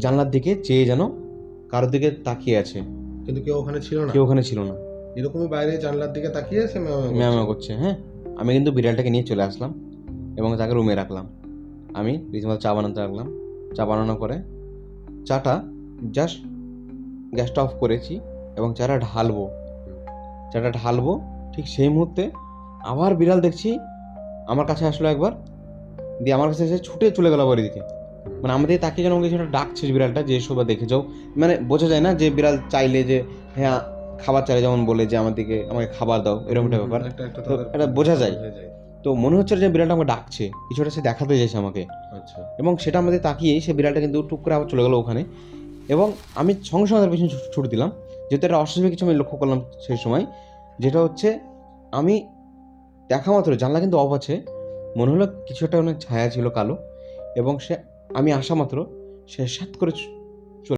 জানলার দিকে চেয়ে যেন কারোর দিকে তাকিয়ে আছে, কিন্তু কেউ ওখানে ছিল না। কেউ ওখানে ছিল না। এরকমই বাইরে জানলার দিকে তাকিয়ে আছে ম্যামা করছে। হ্যাঁ, আমি কিন্তু বিড়ালটাকে নিয়ে চলে আসলাম এবং তাকে রুমে রাখলাম। আমি রীতিমতো চা বানাতে রাখলাম। চা বানানোর পরে চাটা জাস্ট গ্যাসটা অফ করেছি এবং চাটা ঢালবো ঠিক সেই মুহূর্তে আবার বিড়াল দেখছি আমার কাছে আসলো একবার, দিয়ে আমার কাছে এসে ছুটে চলে গেল আবার এদিকে। মানে আমাদের তাকিয়ে যেন কিছু একটা ডাকছে বিড়ালটা, যে এসো বা দেখে যাও। মানে বোঝা যায় না যে বিড়াল চাইলে যে হ্যাঁ খাবার চাইলে যেমন বলে যে আমাকে খাবার দাও, এরকম একটা ব্যাপার। তো এটা বোঝা যায়। তো মনে হচ্ছে যে বিড়ালটা আমাকে ডাকছে, কিছু একটা সে দেখাতে চাইছে আমাকে। আচ্ছা। এবং সেটা আমাদের তাকিয়েই সে বিড়ালটা কিন্তু টুক করে আবার চলে গেলো ওখানে। এবং আমি সঙ্গে সঙ্গে তার পিছনে ছুটে দিলাম, যেহেতু একটা অস্বাভাবিক কিছু আমি লক্ষ্য করলাম সেই সময়, যেটা হচ্ছে আমি দেখা মাত্র জানলা কিন্তু অফ আছে, মনে হলো কিছু একটা অনেক ছায়া ছিল কালো, এবং আমি আসা মাত্র সে সাত করে